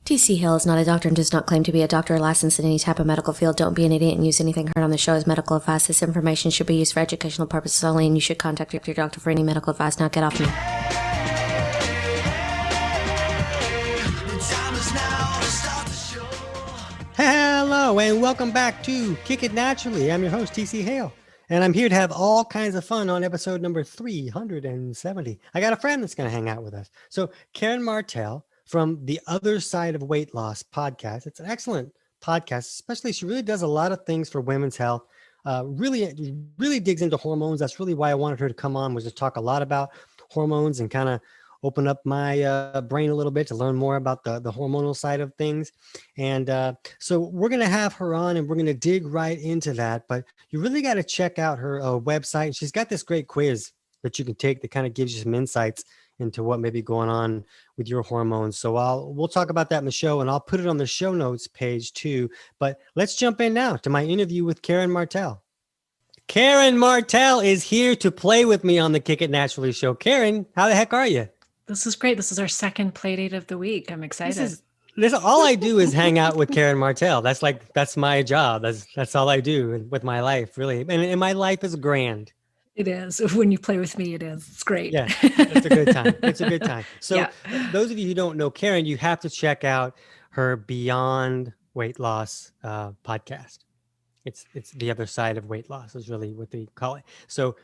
TC Hill is not a doctor and does not claim to be a doctor or licensed in any type of medical field. Don't be an idiot and use anything heard on the show as medical advice. This information should be used for educational purposes only, and you should contact your doctor for any medical advice. Now get off me. Hello and welcome back to Kick It Naturally. I'm your host, TC Hale, and I'm here to have all kinds of fun on episode number 370. I got a friend that's going to hang out with us. So Karen Martel from the Other Side of Weight Loss podcast. It's an excellent podcast, especially she really does a lot of things for women's health. Really digs into hormones. That's really why I wanted her to come on, was to talk a lot about hormones and kind of open up my brain a little bit to learn more about the hormonal side of things. And so we're going to have her on and we're going to dig right into that. But you really got to check out her website. She's got this great quiz that you can take that kind of gives you some insights into what may be going on with your hormones. So we'll talk about that in the show, and I'll put it on the show notes page too. But let's jump in now to my interview with Karen Martel. Karen Martel is here to play with me on the Kick It Naturally show. Karen, how the heck are you? This is great. This is our second play date of the week. I'm excited. This all I do is hang out with Karen Martel. That's my job. That's all I do with my life, really. And my life is grand. It is. When you play with me, it is. It's great. Yeah, it's a good time. It's a good time. So those of you who don't know Karen, you have to check out her Beyond Weight Loss podcast. It's The Other Side of Weight Loss is really what they call it. So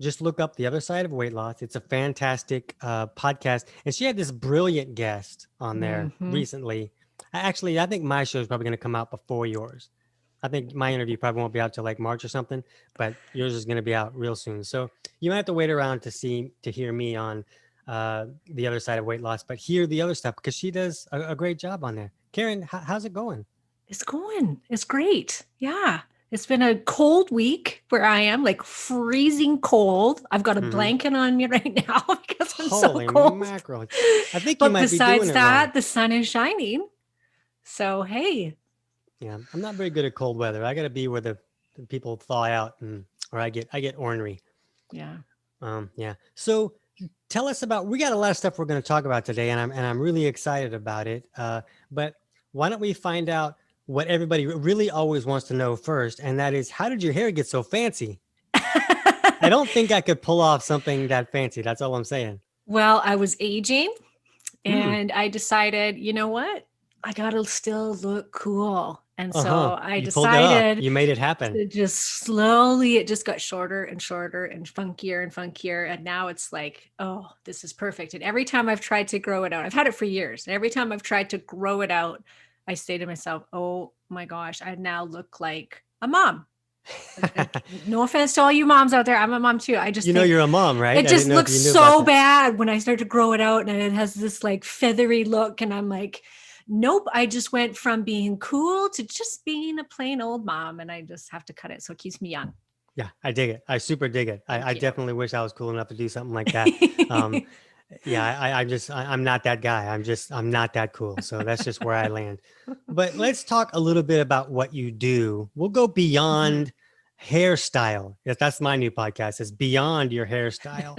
just look up The Other Side of Weight Loss. It's a fantastic podcast. And she had this brilliant guest on there recently. Actually, I think my show is probably going to come out before yours. I think my interview probably won't be out till like March or something, but yours is going to be out real soon. So you might have to wait around to hear me on The Other Side of Weight Loss, but hear the other stuff because she does a great job on there. Karen, how's it going? It's going. It's great. Yeah. It's been a cold week where I am, like freezing cold. I've got a blanket on me right now because I'm Holy so cold. Mackerel. I think you might be doing it wrong. Besides that, the sun is shining. So, hey. Yeah, I'm not very good at cold weather. I got to be where the people thaw out, or I get ornery. Yeah. Yeah. So tell us about. We got a lot of stuff we're going to talk about today, and I'm really excited about it. But why don't we find out what everybody really always wants to know first, and that is, how did your hair get so fancy? I don't think I could pull off something that fancy. That's all I'm saying. Well, I was aging, and I decided, you know what? I got to still look cool. And so I decided you made it happen. To just slowly, it just got shorter and shorter and funkier and funkier. And now it's like, oh, this is perfect. And every time I've tried to grow it out, I've had it for years. And every time I've tried to grow it out, I say to myself, oh my gosh, I now look like a mom. No offense to all you moms out there. I'm a mom too. I just know you're a mom, right? It just looks so bad when I start to grow it out and it has this like feathery look. And I'm like, nope, I just went from being cool to just being a plain old mom, and I just have to cut it so it keeps me young. Yeah, I dig it. I super dig it. I definitely wish I was cool enough to do something like that. I'm not that guy. I'm not that cool. So that's just where I land. But let's talk a little bit about what you do. We'll go beyond hairstyle. Yes, that's my new podcast. It's Beyond Your Hairstyle.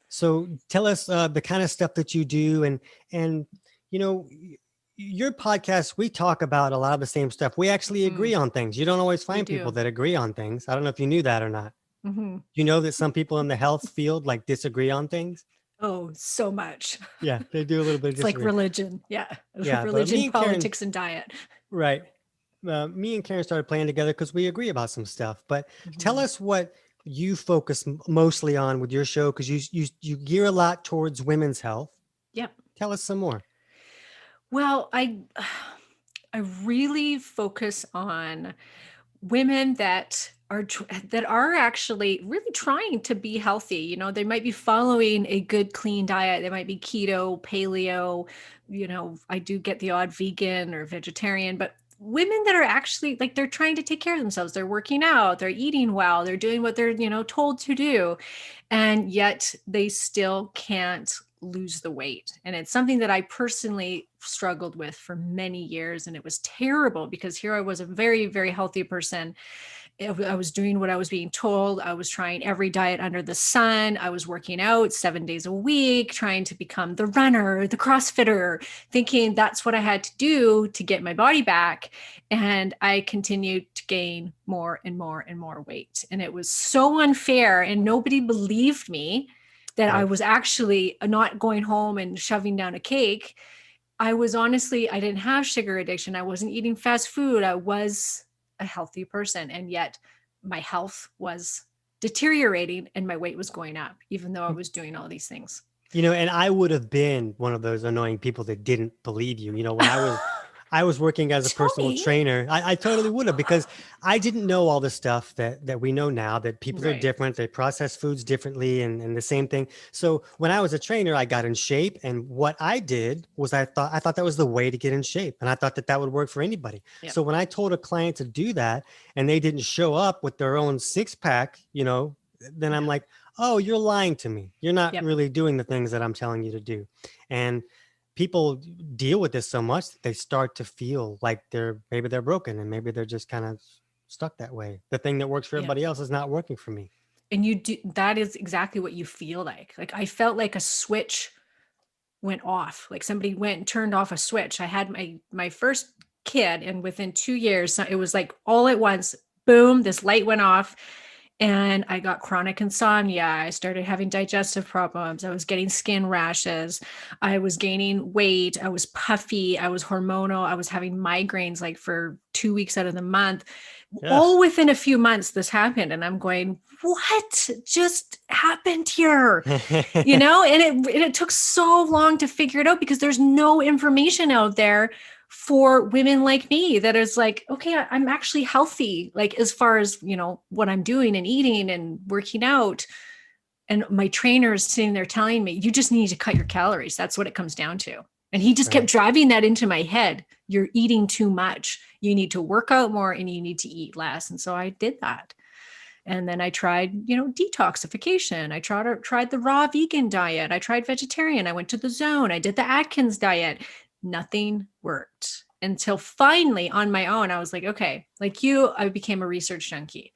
So tell us the kind of stuff that you do, and you know, your podcast, we talk about a lot of the same stuff. We actually agree on things. You don't always find people that agree on things. I don't know if you knew that or not. You know that some people in the health field like disagree on things? Oh, so much. Yeah, they do a little bit of disagree. It's like religion. Yeah. Religion, politics, and diet. Right. Me and Karen started playing together because we agree about some stuff. But tell us what you focus mostly on with your show, because you gear a lot towards women's health. Yep. Tell us some more. Well, I really focus on women that are actually really trying to be healthy. You know, they might be following a good, clean diet. They might be keto, paleo, you know, I do get the odd vegan or vegetarian, but women that are actually like, they're trying to take care of themselves. They're working out, they're eating well, they're doing what they're, told to do. And yet they still can't lose the weight. And it's something that I personally struggled with for many years. And it was terrible because here I was, a very, very healthy person. I was doing what I was being told. I was trying every diet under the sun. I was working out 7 days a week, trying to become the runner, the CrossFitter, thinking that's what I had to do to get my body back. And I continued to gain more and more and more weight. And it was so unfair. And nobody believed me that I was actually not going home and shoving down a cake. I didn't have sugar addiction. I wasn't eating fast food. I was a healthy person. And yet my health was deteriorating and my weight was going up, even though I was doing all these things. And I would have been one of those annoying people that didn't believe you. When I was working as a personal trainer, I totally would have, because I didn't know all the stuff that we know now, that people are different, they process foods differently and the same thing. So when I was a trainer, I got in shape, and what I did was I thought that was the way to get in shape, and I thought that would work for anybody. Yep. So when I told a client to do that and they didn't show up with their own six-pack, then I'm like, oh, you're lying to me. You're not really doing the things that I'm telling you to do. And people deal with this so much that they start to feel like maybe they're broken, and maybe they're just kind of stuck that way. The thing that works for everybody else is not working for me. And that is exactly what you feel like. Like I felt like a switch went off, like somebody went and turned off a switch. I had my first kid, and within 2 years, it was like all at once, boom, this light went off. And I got chronic insomnia. I started having digestive problems. I was getting skin rashes. I was gaining weight. I was puffy. I was hormonal. I was having migraines like for 2 weeks out of the month. Yes. All within a few months, this happened. And I'm going, what just happened here? And it took so long to figure it out, because there's no information out there for women like me that is like, okay, I'm actually healthy, like as far as, what I'm doing and eating and working out. And my trainer is sitting there telling me, you just need to cut your calories. That's what it comes down to. And he just kept driving that into my head. You're eating too much. You need to work out more and you need to eat less. And so I did that. And then I tried, detoxification. I tried the raw vegan diet. I tried vegetarian. I went to the Zone. I did the Atkins diet. Nothing worked until finally on my own, I was like, okay, like I became a research junkie,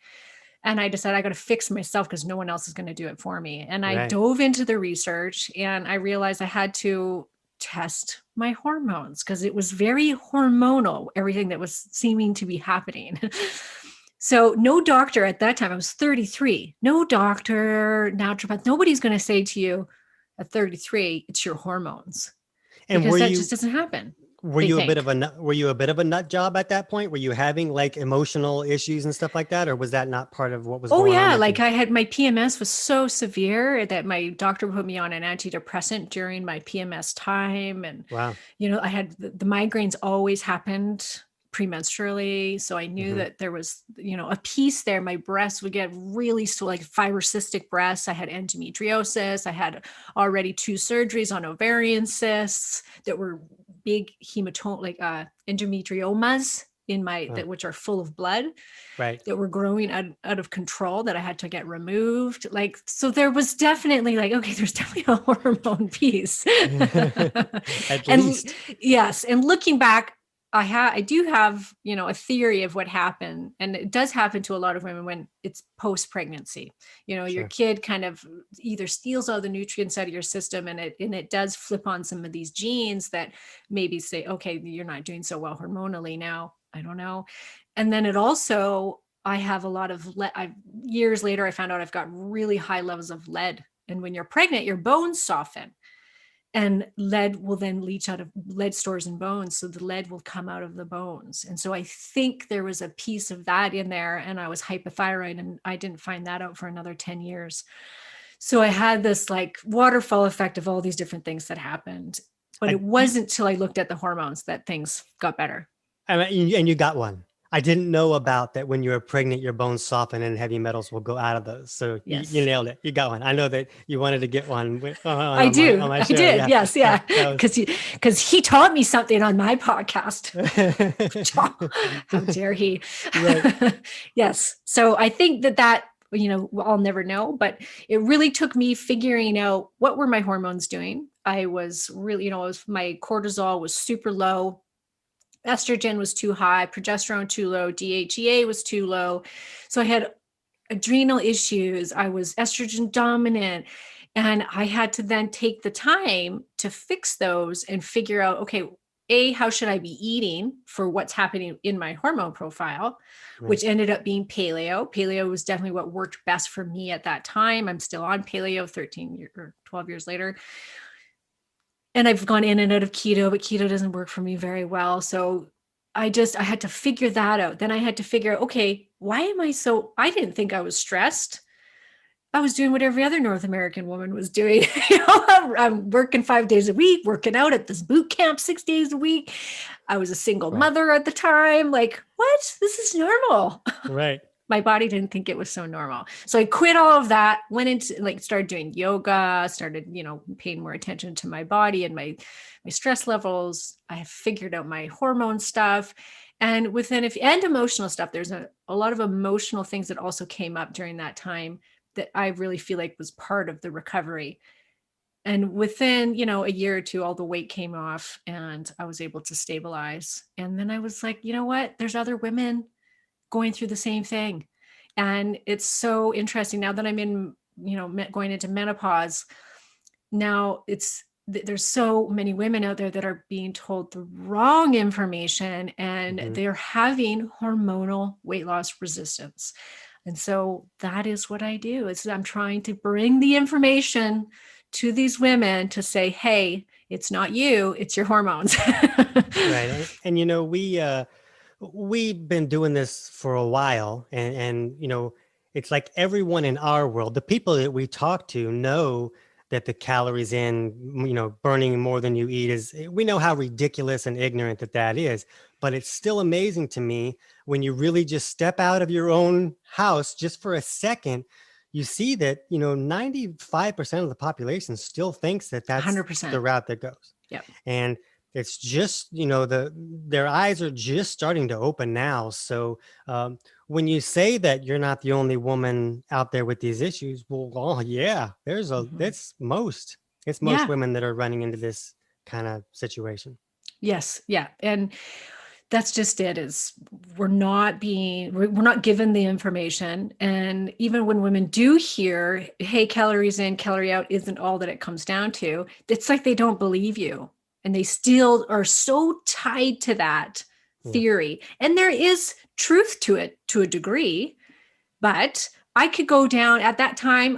and I decided I got to fix myself because no one else is going to do it for me. And I dove into the research, and I realized I had to test my hormones because it was very hormonal, everything that was seeming to be happening. So no doctor at that time, I was 33, no doctor, naturopath, nobody's going to say to you at 33, it's your hormones. And because that just doesn't happen. Were you a bit of a nut job at that point? Were you having like emotional issues and stuff like that? Or was that not part of what was going on? Oh yeah. Like I had, my PMS was so severe that my doctor put me on an antidepressant during my PMS time. And, wow. I had the migraines always happened premenstrually. So I knew that there was, a piece there. My breasts would get really like fibrocystic breasts. I had endometriosis. I had already 2 surgeries on ovarian cysts that were big endometriomas in which are full of blood, that were growing out of control, that I had to get removed. Like, so there was definitely like, okay, there's definitely a hormone piece. At least. Yes. And looking back, I do have, a theory of what happened. And it does happen to a lot of women when it's post-pregnancy. Your kid kind of either steals all the nutrients out of your system, and it does flip on some of these genes that maybe say, okay, you're not doing so well hormonally now. I don't know. And then it also, I have a lot of years later, I found out I've got really high levels of lead. And when you're pregnant, your bones soften. And lead will then leach out of lead stores in bones. So the lead will come out of the bones. And so I think there was a piece of that in there, and I was hypothyroid, and I didn't find that out for another 10 years. So I had this like waterfall effect of all these different things that happened, but it wasn't till I looked at the hormones that things got better. And you got one. I didn't know about that. When you're pregnant, your bones soften and heavy metals will go out of those. So yes. you nailed it. You got one. I know that you wanted to get one. I did. Yes. Yeah. Because he taught me something on my podcast. How dare he? Right. Yes. So I think that, I'll never know, but it really took me figuring out what were my hormones doing. I was really, my cortisol was super low. Estrogen was too high, progesterone too low, DHEA was too low. So I had adrenal issues. I was estrogen dominant. And I had to then take the time to fix those and figure out, okay, how should I be eating for what's happening in my hormone profile, which ended up being paleo. Paleo was definitely what worked best for me at that time. I'm still on paleo 12 years later. And I've gone in and out of keto, but keto doesn't work for me very well. So I had to figure that out. Then I had to figure out, okay, why am I didn't think I was stressed. I was doing what every other North American woman was doing. I'm working 5 days a week, working out at this boot camp 6 days a week. I was a single mother at the time. Like, what? This is normal. Right. My body didn't think it was so normal. So I quit all of that, went into started doing yoga, started, paying more attention to my body and my stress levels. I figured out my hormone stuff. And and emotional stuff, there's a lot of emotional things that also came up during that time that I really feel like was part of the recovery. And within, a year or two, all the weight came off and I was able to stabilize. And then I was like, you know what? There's other women going through the same thing. And it's so interesting now that I'm in, going into menopause. Now there's so many women out there that are being told the wrong information and they're having hormonal weight loss resistance. And so that is what I do. I'm trying to bring the information to these women to say, hey, it's not you, it's your hormones. Right. And we've been doing this for a while, and it's like everyone in our world, the people that we talk to know that the calories in, burning more than you eat we know how ridiculous and ignorant that is, but it's still amazing to me when you really just step out of your own house just for a second, you see that, 95% of the population still thinks that that's 100%. the route that goes. Yep. And it's just, their eyes are just starting to open now. So when you say that you're not the only woman out there with these issues, well, yeah, it's most women that are running into this kind of situation. Yes. Yeah. And that's just it, is we're not given the information. And even when women do hear, hey, calories in, calorie out isn't all that it comes down to, it's like they don't believe you. And they still are so tied to that theory. And there is truth to it to a degree, but I could go down at that time.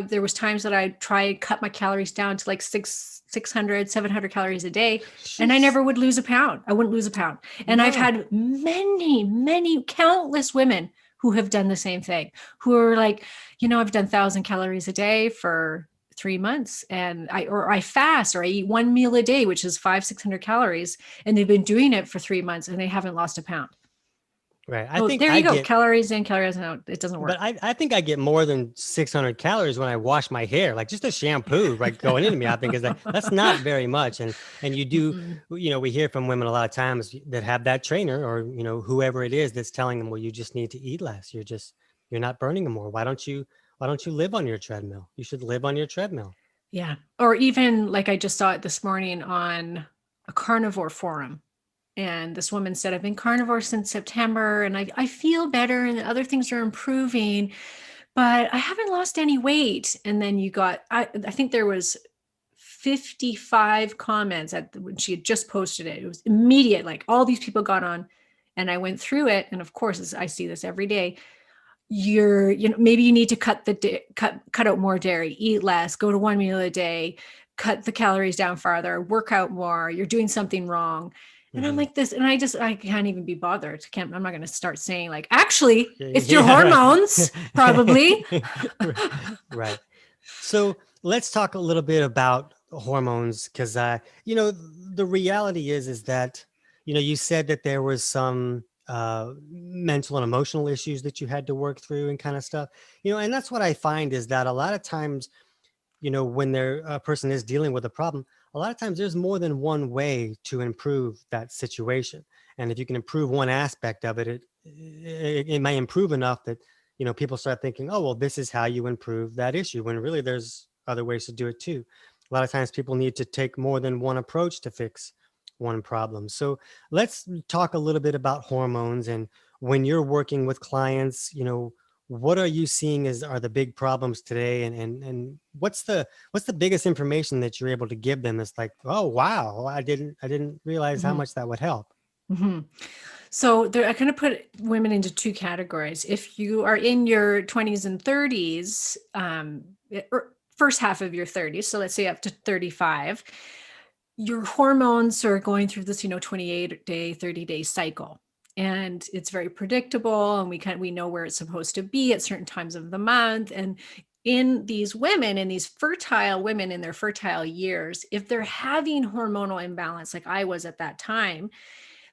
There was times that I try and cut my calories down to like 600, 700 calories a day. And I never would lose a pound. I wouldn't lose a pound. And I've had many, countless women who have done the same thing, who are like, I've done 1,000 calories a day for 3 months, and I fast, or I eat one meal a day, which is 500-600 calories. And they've been doing it for 3 months and they haven't lost a pound. Right. There you go. Calories in, calories out. It doesn't work. But I think I get more than 600 calories when I wash my hair, like just a shampoo, right, going into me. I think that's not very much. And you do, we hear from women a lot of times that have that trainer, or, whoever it is that's telling them, well, you just need to eat less. You're not burning them more. Why don't you live on your treadmill? You should live on your treadmill. Yeah. Or even like I just saw it this morning on a carnivore forum. And this woman said, I've been carnivore since September and I feel better and other things are improving, but I haven't lost any weight. And then I think there was 55 comments when she had just posted it. It was immediate. Like all these people got on, and I went through it. And of course, I see this every day. Maybe you need to cut out more dairy, eat less, go to one meal a day, cut the calories down farther, work out more. You're doing something wrong. And I'm like this, and I can't even be bothered. I'm not going to start saying like, actually, it's your hormones, probably. Right. So let's talk a little bit about hormones, because, the reality is that, you said that there was some mental and emotional issues that you had to work through and kind of stuff, and that's what I find is that a lot of times, when a person is dealing with a problem, a lot of times there's more than one way to improve that situation. And if you can improve one aspect of it, it may improve enough that, people start thinking, oh, well, this is how you improve that issue, when really there's other ways to do it too. A lot of times people need to take more than one approach to fix one problem. So let's talk a little bit about hormones, and when you're working with clients, what are you seeing as are the big problems today, and what's the biggest information that you're able to give them that's like, oh wow, I didn't realize how Mhm. much that would help. Mhm. So I kind of put women into two categories. If you are in your 20s and 30s, or first half of your 30s, so let's say up to 35, your hormones are going through this, 28-day, 30-day cycle. And it's very predictable, and we know where it's supposed to be at certain times of the month. And in these women, in these fertile women in their fertile years, if they're having hormonal imbalance, like I was at that time,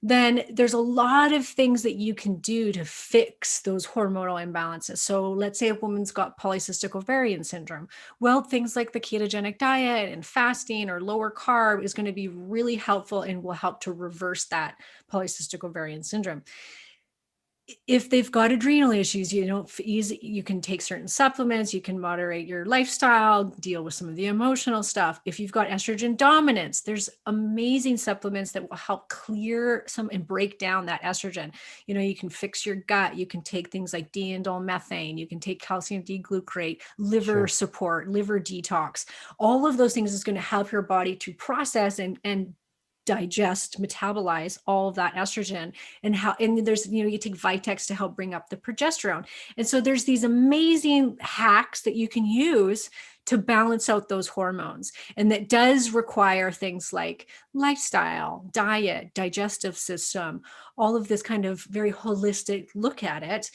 then there's a lot of things that you can do to fix those hormonal imbalances. So let's say a woman's got polycystic ovarian syndrome. Well, things like the ketogenic diet and fasting or lower carb is going to be really helpful and will help to reverse that polycystic ovarian syndrome. If they've got adrenal issues, you can take certain supplements, you can moderate your lifestyle, deal with some of the emotional stuff. If you've got estrogen dominance, there's amazing supplements that will help clear some and break down that estrogen. You can fix your gut, you can take things like D-indole methane, you can take calcium D-glucarate, liver Sure. support, liver detox. All of those things is going to help your body to process and digest, metabolize all of that estrogen. And there's, you take Vitex to help bring up the progesterone. And so there's these amazing hacks that you can use to balance out those hormones. And that does require things like lifestyle, diet, digestive system, all of this kind of very holistic look at it.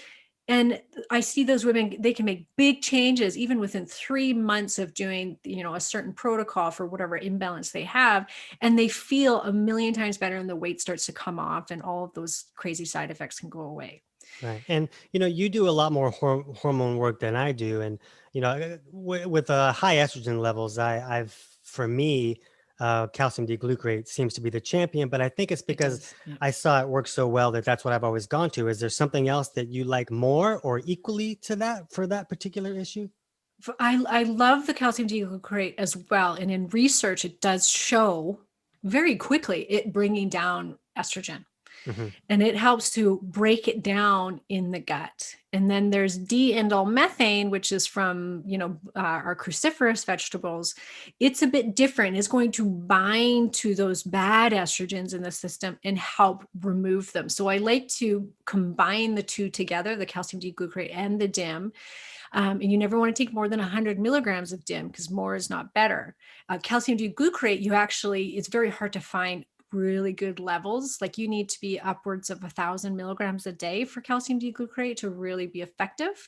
And I see those women, they can make big changes even within 3 months of doing, a certain protocol for whatever imbalance they have. And they feel a million times better, and the weight starts to come off, and all of those crazy side effects can go away. Right. And, you do a lot more hormone work than I do. And, with high estrogen levels, for me, calcium D-glucarate seems to be the champion, but I think it's It because does. Yeah. I saw it work so well that that's what I've always gone to. Is there something else that you like more or equally to that for that particular issue? I love the calcium D-glucarate as well. And in research, it does show very quickly it bringing down estrogen. Hmm. And it helps to break it down in the gut. And then there's D-indole methane, which is from, our cruciferous vegetables. It's a bit different. It's going to bind to those bad estrogens in the system and help remove them. So I like to combine the two together, the calcium D-glucarate and the DIM. And you never want to take more than 100 milligrams of DIM, because more is not better. Calcium D-glucarate, it's very hard to find really good levels. Like, you need to be upwards of 1,000 milligrams a day for calcium D-glucarate to really be effective.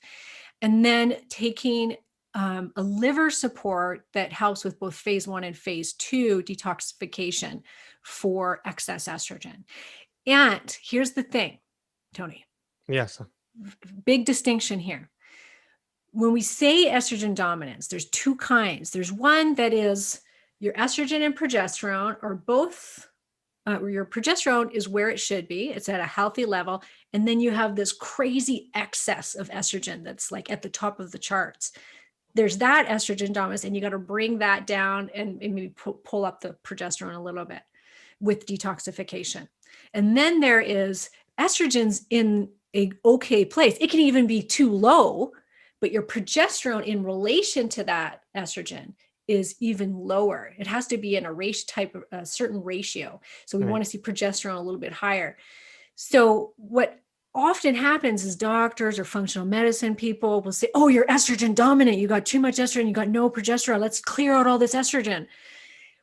And then taking a liver support that helps with both phase 1 and phase 2 detoxification for excess estrogen. And here's the thing, Tony, Yes. big distinction here. When we say estrogen dominance, there's two kinds. There's one that is your estrogen and progesterone are both, your progesterone is where it should be. It's at a healthy level. And then you have this crazy excess of estrogen that's like at the top of the charts. There's that estrogen dominance, and you got to bring that down and maybe pull up the progesterone a little bit with detoxification. And then there is estrogen's in a okay place. It can even be too low, but your progesterone in relation to that estrogen is even lower. It has to be in a certain ratio. So we Right. want to see progesterone a little bit higher. So what often happens is doctors or functional medicine people will say, oh, you're estrogen dominant. You got too much estrogen. You got no progesterone. Let's clear out all this estrogen,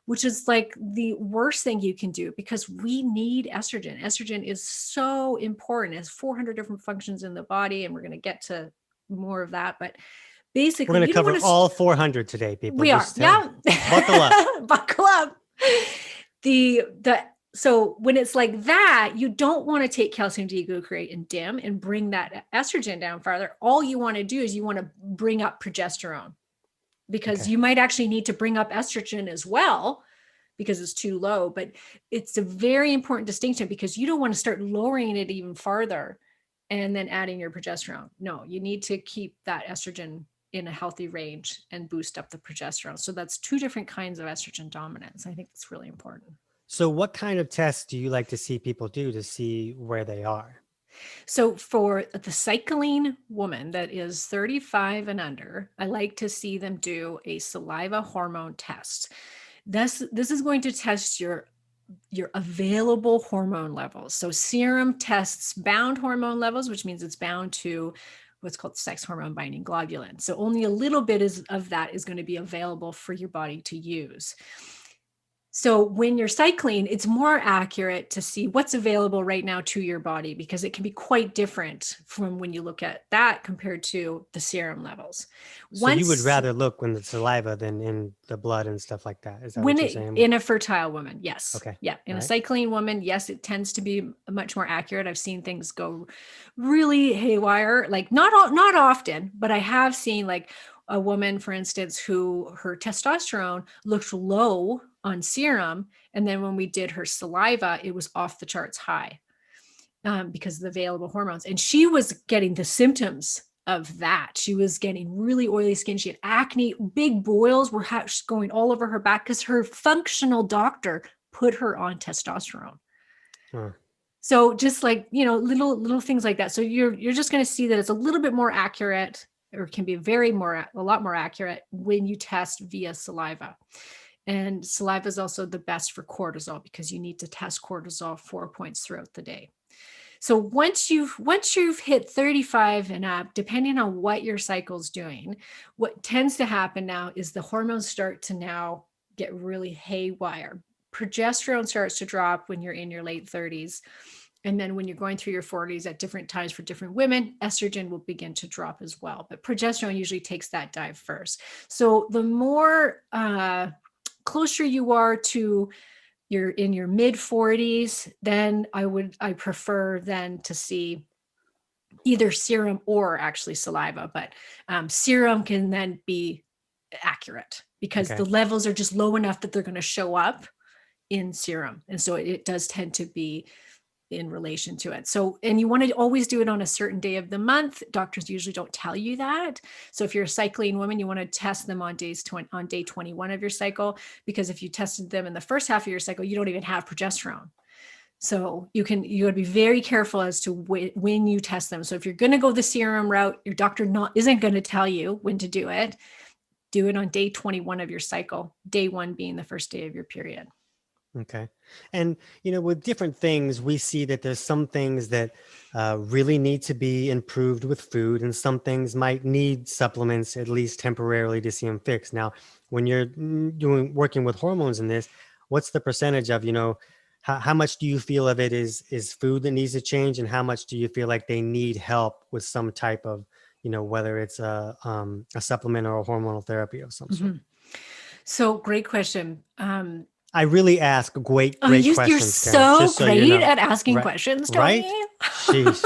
which is like the worst thing you can do, because we need estrogen. Estrogen is so important. It has 400 different functions in the body, and we're going to get to more of that. But We're basically, going to you don't cover want to. all 400 today, people. We are, Just yeah. buckle up. Buckle up. So when it's like that, you don't want to take calcium D-glucarate and DIM and bring that estrogen down farther. All you want to do is you want to bring up progesterone, because Okay. you might actually need to bring up estrogen as well, because it's too low. But it's a very important distinction, because you don't want to start lowering it even farther and then adding your progesterone. No, you need to keep that estrogen in a healthy range and boost up the progesterone. So that's two different kinds of estrogen dominance. I think that's really important. So what kind of tests do you like to see people do to see where they are? So for the cycling woman that is 35 and under, I like to see them do a saliva hormone test. This is going to test your available hormone levels. So serum tests bound hormone levels, which means it's bound to what's called sex hormone binding globulin. So only a little bit of that is going to be available for your body to use. So when you're cycling, it's more accurate to see what's available right now to your body, because it can be quite different from when you look at that compared to the serum levels. So you would rather look in the saliva than in the blood and stuff like that. Is that what you're saying? In a fertile woman, yes. Okay. Yeah. In a cycling woman, yes, it tends to be much more accurate. I've seen things go really haywire, like not often, but I have seen like a woman, for instance, who her testosterone looked low on serum. And then when we did her saliva, it was off the charts high because of the available hormones. And she was getting the symptoms of that. She was getting really oily skin. She had acne, big boils were going all over her back because her functional doctor put her on testosterone. Huh. So just like, little things like that. So you're just going to see that it's a little bit more accurate, or can be a lot more accurate when you test via saliva. And saliva is also the best for cortisol, because you need to test cortisol 4 points throughout the day. So once you've hit 35 and up, depending on what your cycle's doing, what tends to happen now is the hormones start to now get really haywire. Progesterone starts to drop when you're in your late 30s. And then when you're going through your 40s at different times for different women, estrogen will begin to drop as well. But progesterone usually takes that dive first. So the more closer you are to you're in your mid 40s, then I prefer then to see either serum or actually saliva, but serum can then be accurate because the levels are just low enough that they're going to show up in serum. And so it does tend to be in relation to it. So, and you want to always do it on a certain day of the month. Doctors usually don't tell you that. So if you're a cycling woman, you want to test them on day 21 of your cycle, because if you tested them in the first half of your cycle, you don't even have progesterone. So you got to be very careful as to when you test them. So if you're going to go the serum route, your doctor isn't going to tell you when to do it. Do it on day 21 of your cycle, day 1 being the first day of your period. Okay. And, with different things, we see that there's some things that really need to be improved with food, and some things might need supplements, at least temporarily, to see them fixed. Now, when you're working with hormones in this, what's the percentage of, how much do you feel of it is food that needs to change, and how much do you feel like they need help with some type of, whether it's a supplement or a hormonal therapy of some sort? So great question. I really ask great questions. You're so great at asking questions, Tony. Right? Sheesh.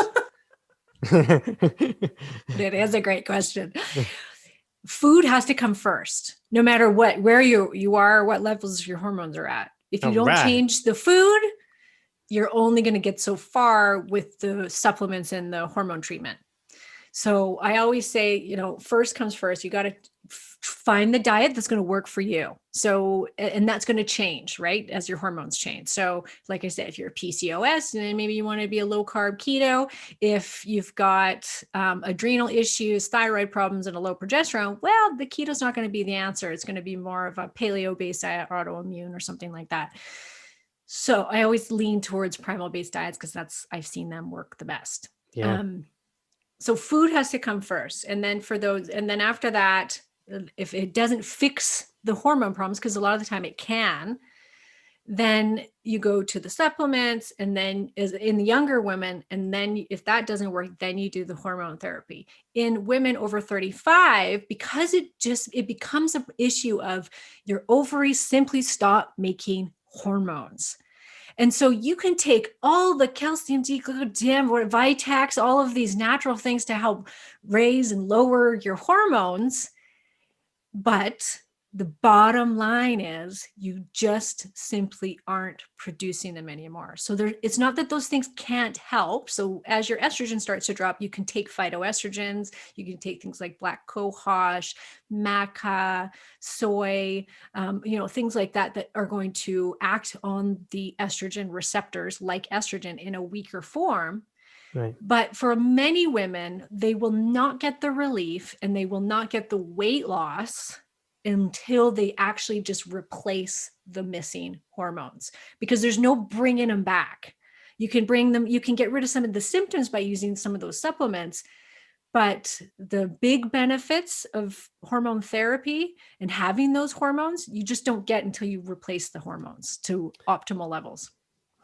It is a great question. Food has to come first, no matter where you are, what levels your hormones are at. If you don't change the food, you're only going to get so far with the supplements and the hormone treatment. So I always say, first comes first. You got to find the diet that's going to work for you. So, and that's going to change, right, as your hormones change. So like I said, if you're PCOS, then maybe you want to be a low carb keto. If you've got adrenal issues, thyroid problems, and a low progesterone, well, the keto's not going to be the answer. It's going to be more of a paleo-based diet, autoimmune, or something like that. So I always lean towards primal-based diets because I've seen them work the best. Yeah. So food has to come first. And then after that, if it doesn't fix the hormone problems, because a lot of the time it can, then you go to the supplements, and then in the younger women, and then if that doesn't work, then you do the hormone therapy. In women over 35, because it becomes an issue of your ovaries simply stop making hormones. And so you can take all the calcium D-glucodam, Vitex, all of these natural things to help raise and lower your hormones, but the bottom line is you just simply aren't producing them anymore. So it's not that those things can't help. So as your estrogen starts to drop, you can take phytoestrogens, you can take things like black cohosh, maca, soy, things like that are going to act on the estrogen receptors like estrogen in a weaker form. Right. But for many women, they will not get the relief and they will not get the weight loss until they actually just replace the missing hormones, because there's no bringing them back. You can get rid of some of the symptoms by using some of those supplements, but the big benefits of hormone therapy and having those hormones, you just don't get until you replace the hormones to optimal levels.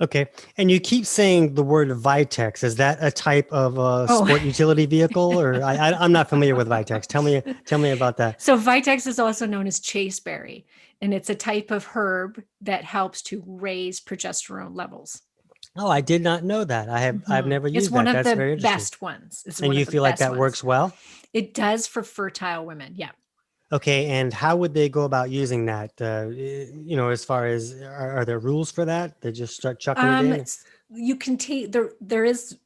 Okay. And you keep saying the word Vitex. Is that a type of Oh. sport utility vehicle? Or I'm not familiar with Vitex. Tell me about that. So Vitex is also known as chasteberry, and it's a type of herb that helps to raise progesterone levels. Oh, I did not know that. I've never It's used one that. of That's the very interesting. best ones. It's And one you of the feel like best that ones. works well? It does for fertile women. Yeah. Okay. And how would they go about using that? As far as, are there rules for that? They just start chucking it in? You can take there is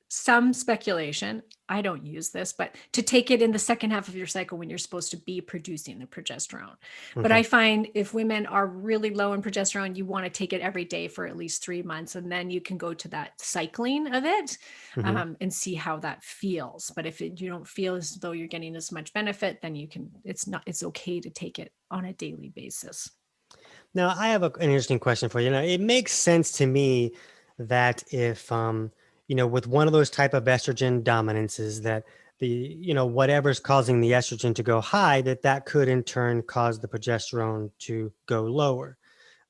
some speculation. I don't use this, but to take it in the second half of your cycle when you're supposed to be producing the progesterone. But Okay. I find if women are really low in progesterone, you want to take it every day for at least 3 months, and then you can go to that cycling of it and see how that feels. But if you don't feel as though you're getting as much benefit, then it's okay to take it on a daily basis. Now, I have an interesting question for you. Now, it makes sense to me that if, with one of those type of estrogen dominances, that whatever's causing the estrogen to go high, that could in turn cause the progesterone to go lower.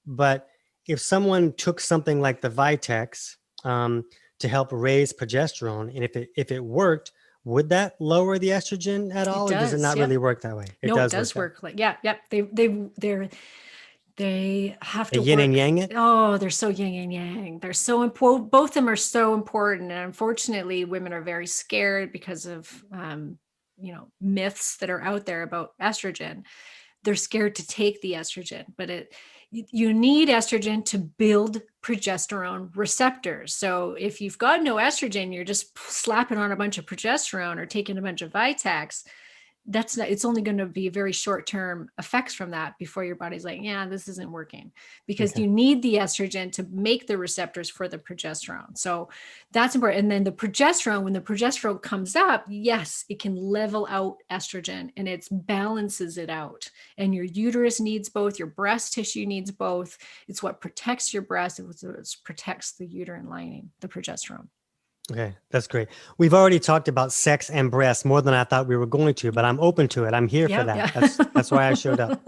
But if someone took something like the Vitex to help raise progesterone, and if it worked, would that lower the estrogen at all, or does it not really work that way? No, it does work. Like, yeah. They have to yin work. and yang it? Oh, they're so yin and yang. They're so important. Both of them are so important. And unfortunately, women are very scared because of, myths that are out there about estrogen. They're scared to take the estrogen, but you need estrogen to build progesterone receptors. So if you've got no estrogen, you're just slapping on a bunch of progesterone or taking a bunch of Vitex. It's only going to be very short-term effects from that before your body's like, yeah, this isn't working, because you need the estrogen to make the receptors for the progesterone. So that's important. And then the progesterone, when the progesterone comes up, yes, it can level out estrogen and it balances it out. And your uterus needs both, your breast tissue needs both. It's what protects your breast. It protects the uterine lining, the progesterone. Okay, that's great. We've already talked about sex and breast more than I thought we were going to, but I'm open to it. I'm here for that. Yeah. That's why I showed up.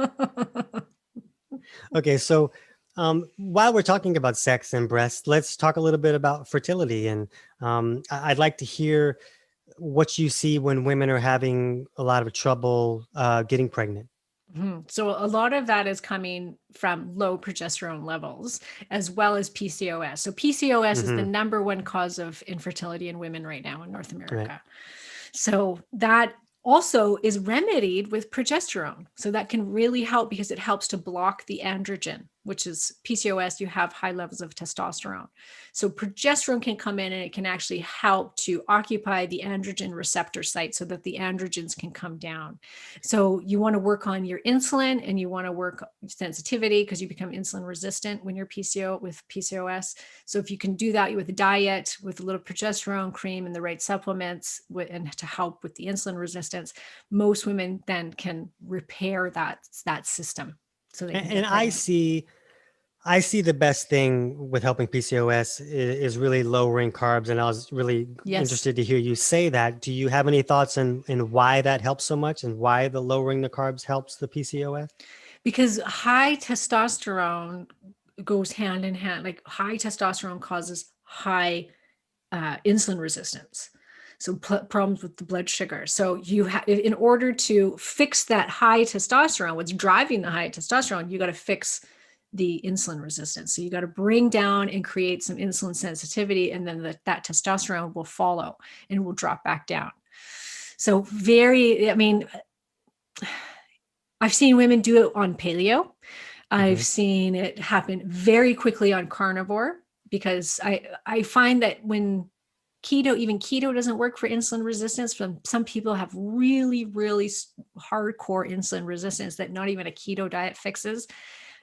Okay, so while we're talking about sex and breast, let's talk a little bit about fertility. And I'd like to hear what you see when women are having a lot of trouble getting pregnant. So a lot of that is coming from low progesterone levels, as well as PCOS. So PCOS is the number one cause of infertility in women right now in North America. Right. So that also is remedied with progesterone. So that can really help because it helps to block the androgen, which is PCOS. You have high levels of testosterone. So progesterone can come in and it can actually help to occupy the androgen receptor site so that the androgens can come down. So you want to work on your insulin and you want to work sensitivity because you become insulin resistant when you're with PCOS. So if you can do that with a diet, with a little progesterone cream and the right supplements and to help with the insulin resistance, most women then can repair that system. So they can I see the best thing with helping PCOS is really lowering carbs. And I was really interested to hear you say that. Do you have any thoughts on why that helps so much and why the lowering the carbs helps the PCOS? Because high testosterone goes hand in hand. Like high testosterone causes high insulin resistance. So problems with the blood sugar. So in order to fix that high testosterone, what's driving the high testosterone, you got to fix the insulin resistance. So you got to bring down and create some insulin sensitivity, and then that testosterone will follow and will drop back down. So I've seen women do it on paleo. I've Mm-hmm. seen it happen very quickly on carnivore, because I find that when even keto doesn't work for insulin resistance. Some people have really, really hardcore insulin resistance that not even a keto diet fixes.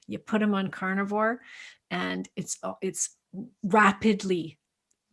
You put them on carnivore, and it's rapidly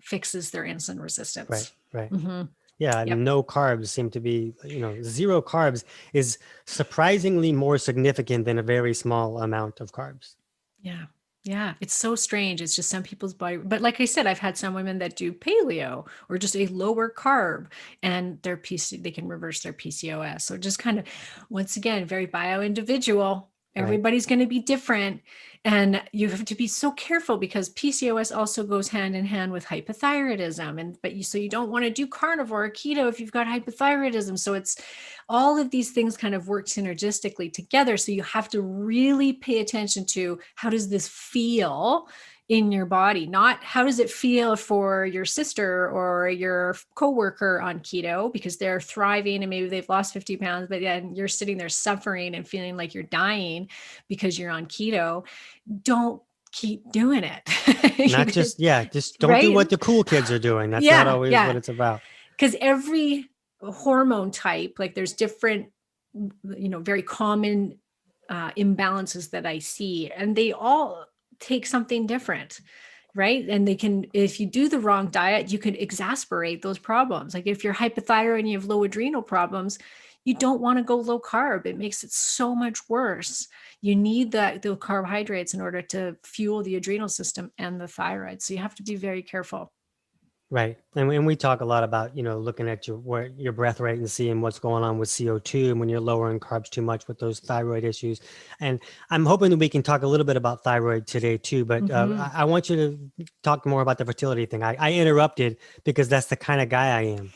fixes their insulin Right, resistance. right. Mm-hmm. Yeah, Yep. no carbs seem to be, zero carbs is surprisingly more significant than a very small amount of carbs. Yeah. Yeah. It's so strange. It's just some people's body. But like I said, I've had some women that do paleo or just a lower carb, and they can reverse their PCOS. So just kind of, once again, very bio individual. Right. Everybody's going to be different. And you have to be so careful, because PCOS also goes hand in hand with hypothyroidism. So you don't want to do carnivore or keto if you've got hypothyroidism. So it's all of these things kind of work synergistically together. So you have to really pay attention to, how does this feel in your body? Not how does it feel for your sister or your coworker on keto, because they're thriving and maybe they've lost 50 pounds, but then you're sitting there suffering and feeling like you're dying because you're on keto. Don't keep doing Not it. just, yeah, just don't do Right? what the cool kids are doing. That's not Yeah. always what Yeah. it's about. Because every hormone type, like there's different, very common imbalances that I see, and they all take something different, right? And if you do the wrong diet, you can exacerbate those problems. Like if you're hypothyroid and you have low adrenal problems, you don't want to go low carb. It makes it so much worse. You need the carbohydrates in order to fuel the adrenal system and the thyroid. So you have to be very careful. Right. And we talk a lot about, looking at your breath rate and seeing what's going on with CO2 and when you're lowering carbs too much with those thyroid issues. And I'm hoping that we can talk a little bit about thyroid today too, but Mm-hmm. I want you to talk more about the fertility thing. I interrupted because that's the kind of guy I am.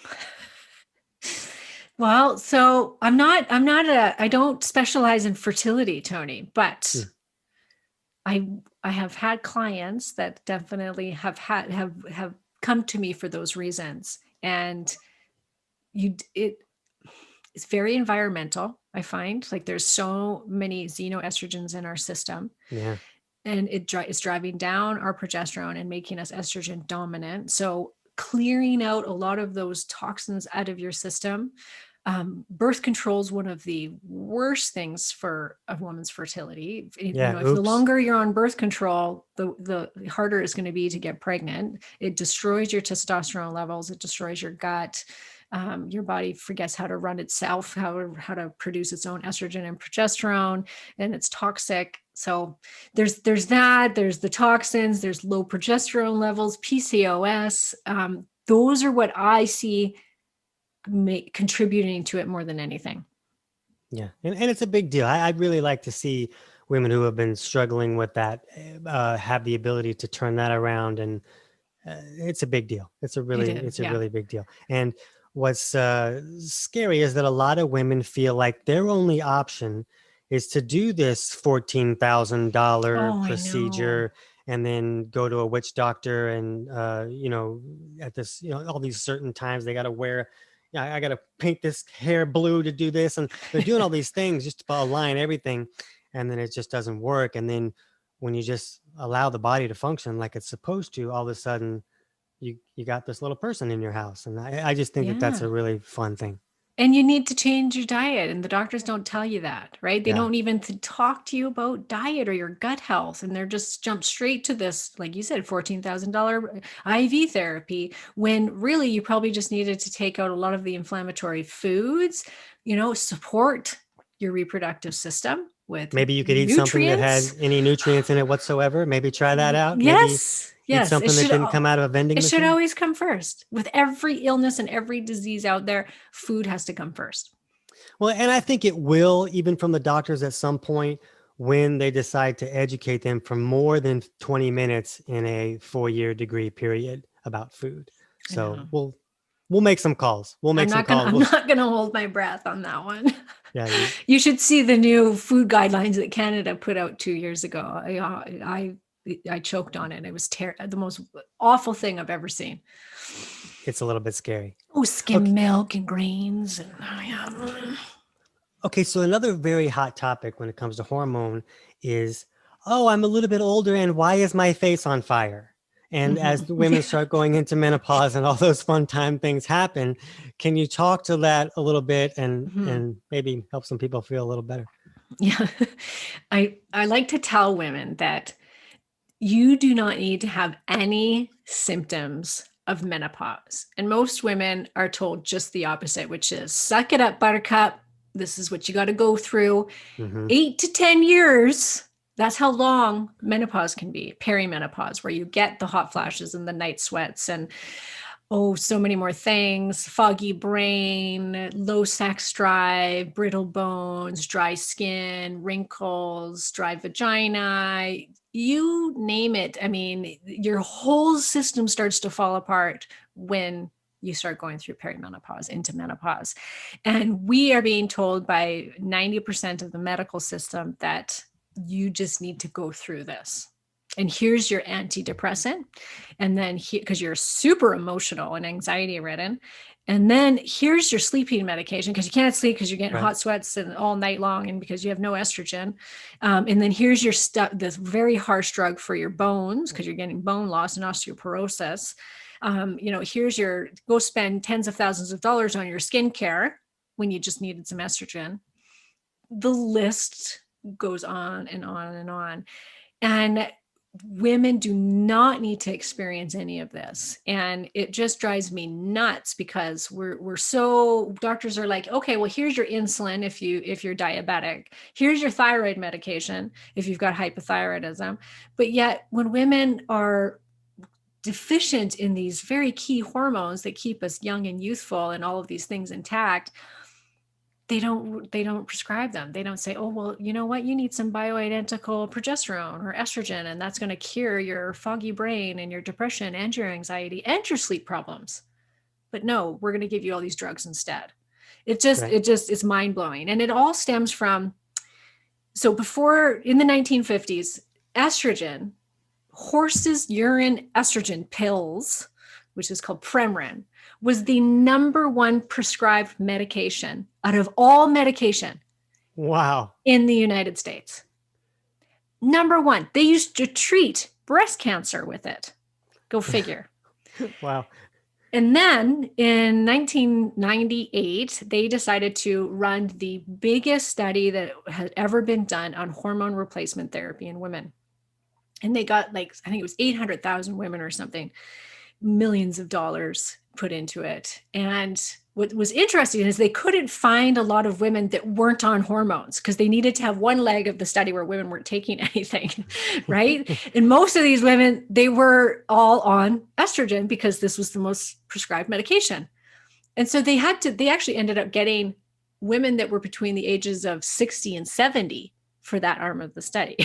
Well, so I don't specialize in fertility, Tony, but Hmm. I have had clients that definitely have come to me for those reasons. And it's very environmental. I find, like, there's so many xenoestrogens in our system, Yeah. and it's driving down our progesterone and making us estrogen dominant. So clearing out a lot of those toxins out of your system. Birth control is one of the worst things for a woman's fertility. Yeah. If the Oops. longer you're on birth control, the harder it's going to be to get pregnant. It destroys your testosterone levels. It destroys your gut. Your body forgets how to run itself, how to produce its own estrogen and progesterone, and it's toxic. So there's the toxins, there's low progesterone levels, PCOS. Those are what I see contributing to it more than anything. Yeah. And it's a big deal. I'd really like to see women who have been struggling with that have the ability to turn that around. And it's a big deal. It's a Yeah. really big deal. And what's scary is that a lot of women feel like their only option is to do this $14,000 Oh, I know. procedure and then go to a witch doctor and at this all these certain times they got to wear. Yeah, I got to paint this hair blue to do this, and they're doing all these things just to align everything, and then it just doesn't work. And then when you just allow the body to function like it's supposed to, all of a sudden you got this little person in your house. And I just think that that's Yeah. a really fun thing. And you need to change your diet, and the doctors don't tell you that, right? They Yeah. don't even talk to you about diet or your gut health, and they're just jump straight to this, like you said, $14,000 IV therapy, when really you probably just needed to take out a lot of the inflammatory foods, support your reproductive system with Maybe you could eat something that nutrients. had any nutrients in it whatsoever. Maybe try that out. Maybe Yes, eat yes, something that didn't come out of a vending it should machine. always come first. With every illness and every disease out there, food has to come first. Well, and I think it will, even from the doctors at some point, when they decide to educate them for more than 20 minutes in a 4-year degree period about food. I So know. we'll make some calls. We'll make some calls. I'm not gonna hold my breath on that one. Yeah. You should see the new food guidelines that Canada put out 2 years ago. I choked on it. It was the most awful thing I've ever seen. It's a little bit scary. Oh, skim Okay. milk and grains, and oh, yeah. Okay, so another very hot topic when it comes to hormone is, oh, I'm a little bit older and why is my face on fire? And as the women start going into menopause and all those fun time things happen, can you talk to that a little bit and maybe help some people feel a little better? Yeah. I like to tell women that you do not need to have any symptoms of menopause. And most women are told just the opposite, which is suck it up, buttercup. This is what you got to go through. Mm-hmm. 8 to 10 years. That's how long menopause can be, perimenopause, where you get the hot flashes and the night sweats and so many more things: foggy brain, low sex drive, brittle bones, dry skin, wrinkles, dry vagina, you name it. I mean, your whole system starts to fall apart when you start going through perimenopause into menopause. And we are being told by 90% of the medical system that you just need to go through this. And here's your antidepressant. And then because you're super emotional and anxiety ridden. And then here's your sleeping medication because you can't sleep because you're getting hot sweats and all night long and because you have no estrogen. And then here's your this very harsh drug for your bones because you're getting bone loss and osteoporosis. Here's your go spend tens of thousands of dollars on your skincare when you just needed some estrogen. The list goes on and on and on. And women do not need to experience any of this. And it just drives me nuts because we're so, doctors are like, okay, well, here's your insulin if you're diabetic. Here's your thyroid medication if you've got hypothyroidism. But yet when women are deficient in these very key hormones that keep us young and youthful and all of these things intact, they don't prescribe them. They don't say, oh, well, you know what? You need some bioidentical progesterone or estrogen, and that's going to cure your foggy brain and your depression and your anxiety and your sleep problems. But no, we're going to give you all these drugs instead. It's mind blowing. And it all stems from, so before in the 1950s, estrogen, horse's urine estrogen pills, which is called Premarin, was the number one prescribed medication out of all medication. Wow. In the United States. Number one. They used to treat breast cancer with it. Go figure. Wow. And then in 1998, they decided to run the biggest study that had ever been done on hormone replacement therapy in women. And they got I think it was 800,000 women or something, millions of dollars put into it. And what was interesting is they couldn't find a lot of women that weren't on hormones because they needed to have one leg of the study where women weren't taking anything, right? And most of these women, they were all on estrogen because this was the most prescribed medication. And so they actually ended up getting women that were between the ages of 60 and 70 for that arm of the study.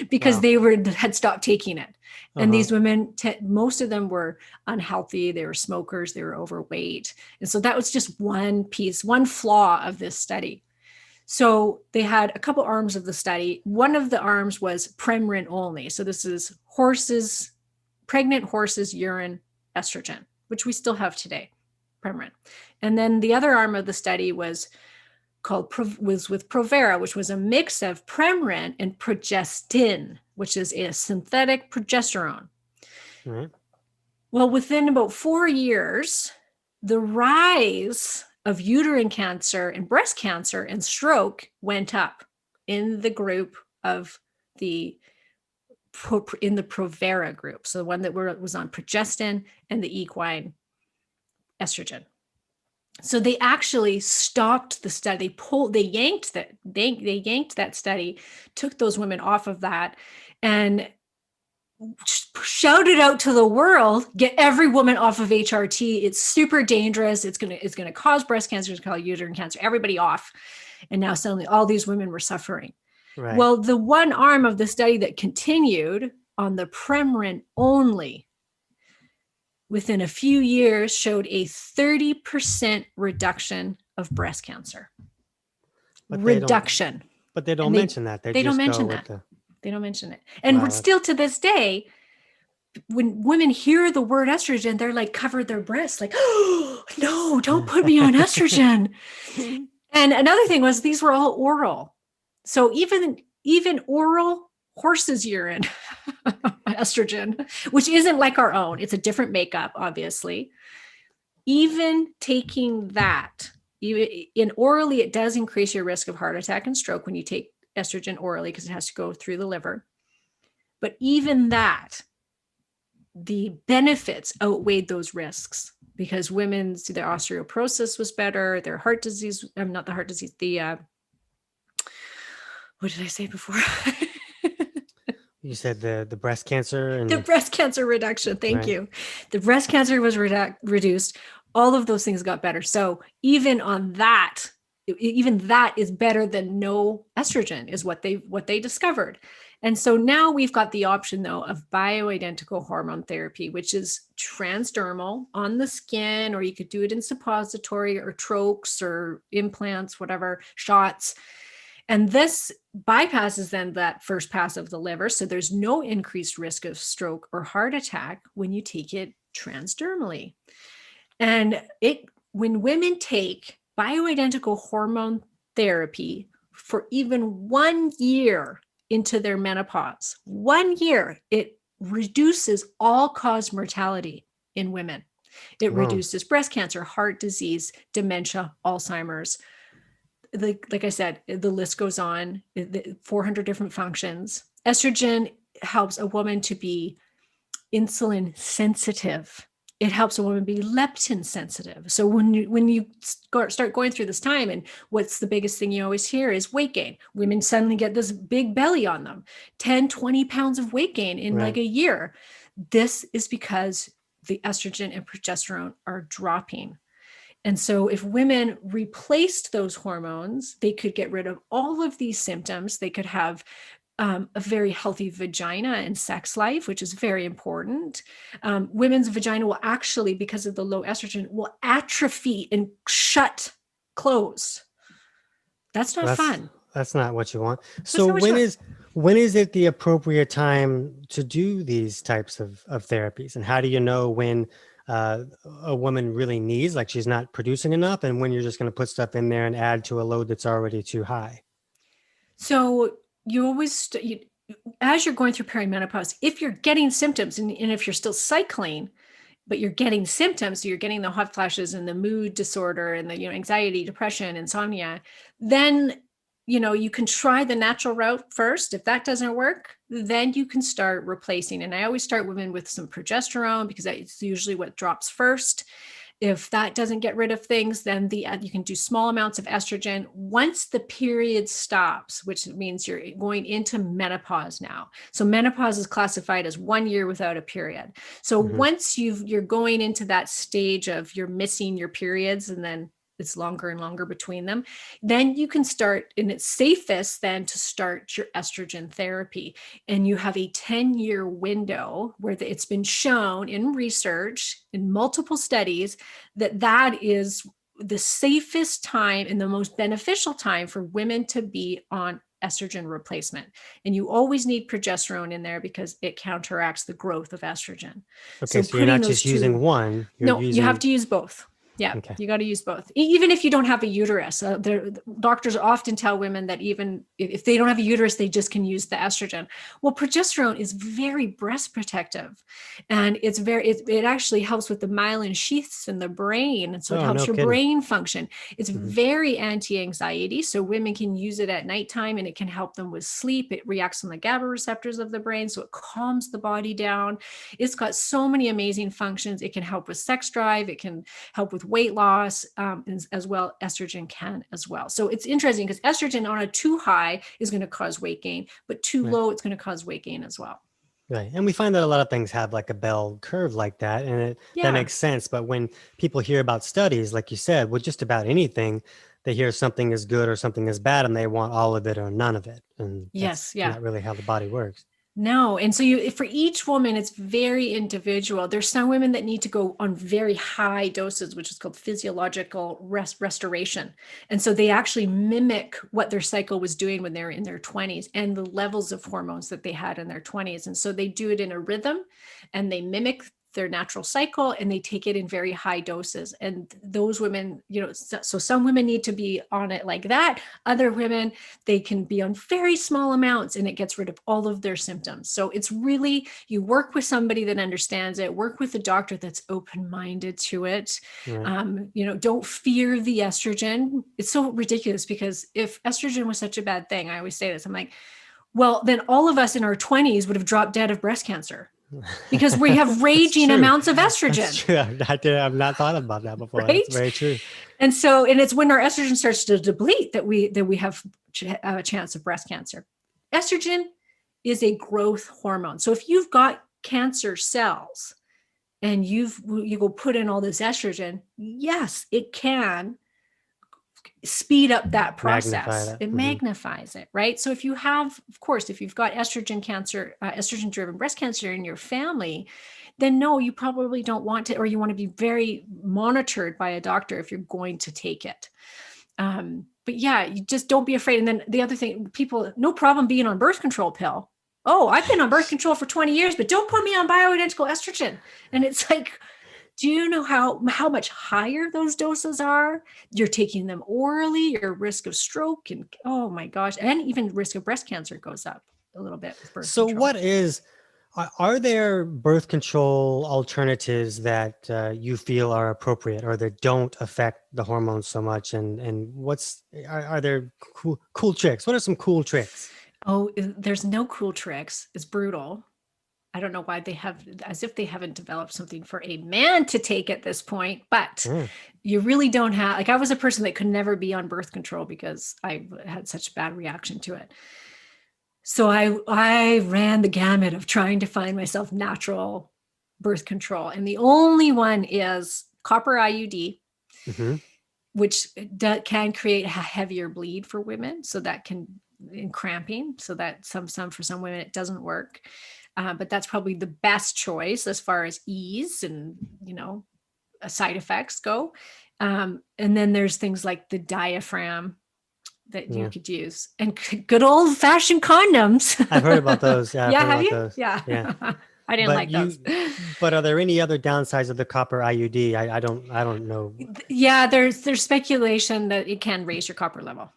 Because they had stopped taking it. And these women, most of them were unhealthy. They were smokers. They were overweight. And so that was just one flaw of this study. So they had a couple arms of the study. One of the arms was Premarin only. So this is pregnant horses' urine estrogen, which we still have today, Premarin. And then the other arm of the study was with Provera, which was a mix of Premarin and progestin, which is a synthetic progesterone. Right. Well, within about 4 years, the rise of uterine cancer and breast cancer and stroke went up in the group of in the Provera group. So the one that was on progestin and the equine estrogen. So they actually stopped the study. They yanked that study, took those women off of that, and shouted out to the world, get every woman off of HRT. It's super dangerous. It's gonna cause breast cancer, it's called uterine cancer, everybody off. And now suddenly all these women were suffering. Right. Well, the one arm of the study that continued on the Premarin only, within a few years, showed a 30% reduction of breast cancer. But they don't mention that. They don't mention that. They don't mention it. And we're still to this day, when women hear the word estrogen, they're like covered their breasts, like, oh, no, don't put me on estrogen. And another thing was these were all oral. So even oral horse's urine, estrogen, which isn't like our own, it's a different makeup, obviously. Even taking that, even in orally, it does increase your risk of heart attack and stroke when you take estrogen orally because it has to go through the liver. But even that, the benefits outweighed those risks because women's, their osteoporosis was better, their heart disease, not the heart disease, what did I say before? You said the breast cancer and The breast cancer reduction. Thank Right. you. The breast cancer was reduced. All of those things got better. So even on that, even that is better than no estrogen is what they discovered. And so now we've got the option though of bioidentical hormone therapy, which is transdermal on the skin, or you could do it in suppository or troches or implants, whatever, shots. And this bypasses then that first pass of the liver. So there's no increased risk of stroke or heart attack when you take it transdermally. And when women take bioidentical hormone therapy for even 1 year into their menopause, 1 year, it reduces all-cause mortality in women. It Wow. reduces breast cancer, heart disease, dementia, Alzheimer's. Like I said, the list goes on, 400 different functions. Estrogen helps a woman to be insulin sensitive. It helps a woman be leptin sensitive. So when you start going through this time, and what's the biggest thing you always hear is weight gain. Women suddenly get this big belly on them, 10, 20 pounds of weight gain in like a year. This is because the estrogen and progesterone are dropping. And so if women replaced those hormones, they could get rid of all of these symptoms. They could have a very healthy vagina and sex life, which is very important. Women's vagina will actually, because of the low estrogen, will atrophy and close. That's not fun. That's not what you want. That's So not what you want. when is it the appropriate time to do these types of therapies? And how do you know when a woman really needs, like she's not producing enough, and when you're just going to put stuff in there and add to a load that's already too high? So you always, as you're going through perimenopause, if you're getting symptoms and if you're still cycling, but you're getting symptoms, so you're getting the hot flashes and the mood disorder and the anxiety, depression, insomnia, then you can try the natural route first. If that doesn't work, then you can start replacing. And I always start women with some progesterone because that's usually what drops first. If that doesn't get rid of things, then you can do small amounts of estrogen once the period stops, which means you're going into menopause now. So menopause is classified as 1 year without a period. So once you're going into that stage of you're missing your periods, and then it's longer and longer between them, then you can start, and it's safest then to start your estrogen therapy. And you have a 10-year window where it's been shown in research, in multiple studies, that is the safest time and the most beneficial time for women to be on estrogen replacement. And you always need progesterone in there because it counteracts the growth of estrogen. Okay, so you're not just using one. No, you have to use both. Yeah, Okay. You got to use both. Even if you don't have a uterus, doctors often tell women that even if they don't have a uterus, they just can use the estrogen. Well, progesterone is very breast protective, and it actually helps with the myelin sheaths in the brain, and so it helps your brain function. It's very anti-anxiety, so women can use it at nighttime, and it can help them with sleep. It reacts on the GABA receptors of the brain, so it calms the body down. It's got so many amazing functions. It can help with sex drive. It can help with weight loss, as well. Estrogen can as well. So it's interesting because estrogen on a too high is going to cause weight gain, but too low, it's going to cause weight gain as well. Right. And we find that a lot of things have like a bell curve like that, and that makes sense. But when people hear about studies, like you said, with just about anything, they hear something is good or something is bad, and they want all of it or none of it. And that's not really how the body works. No. And so for each woman, it's very individual. There's some women that need to go on very high doses, which is called physiological restoration. And so they actually mimic what their cycle was doing when they're in their 20s and the levels of hormones that they had in their 20s. And so they do it in a rhythm, and they mimic their natural cycle, and they take it in very high doses. And those women, so some women need to be on it like that. Other women, they can be on very small amounts, and it gets rid of all of their symptoms. So it's really, you work with somebody that understands it, work with a doctor that's open-minded to it. Right. Don't fear the estrogen. It's so ridiculous, because if estrogen was such a bad thing, I always say this, I'm like, well, then all of us in our 20s would have dropped dead of breast cancer, because we have raging amounts of estrogen. That's true. I've not thought about that before. Right? That's very true. And it's when our estrogen starts to deplete that we have a chance of breast cancer. Estrogen is a growth hormone. So if you've got cancer cells and you go put in all this estrogen, yes, it can speed up that process. It magnifies it, right? So if you've got estrogen cancer, estrogen driven breast cancer in your family, then no, you probably don't want to, or you want to be very monitored by a doctor if you're going to take it. But yeah, you just don't be afraid. And then the other thing, people, no problem being on birth control pill. Oh, I've been on birth control for 20 years, but don't put me on bioidentical estrogen. And it's like, do you know how much higher those doses are? You're taking them orally, your risk of stroke, and oh my gosh, and even risk of breast cancer goes up a little bit with birth control. Are there birth control alternatives that you feel are appropriate or that don't affect the hormones so much? And are there cool tricks? What are some cool tricks? Oh, there's no cool tricks. It's brutal. I don't know why as if they haven't developed something for a man to take at this point, but you really don't have, like, I was a person that could never be on birth control because I had such bad reaction to it. So I ran the gamut of trying to find myself natural birth control. And the only one is copper IUD, which can create a heavier bleed for women. So that can, in cramping, so that for some women, it doesn't work. But that's probably the best choice as far as ease and, side effects go. And then there's things like the diaphragm that you could use, and good old fashioned condoms. I've heard about those. Yeah. Have you? Yeah. I didn't like those. But are there any other downsides of the copper IUD? I don't know. Yeah, there's speculation that it can raise your copper level.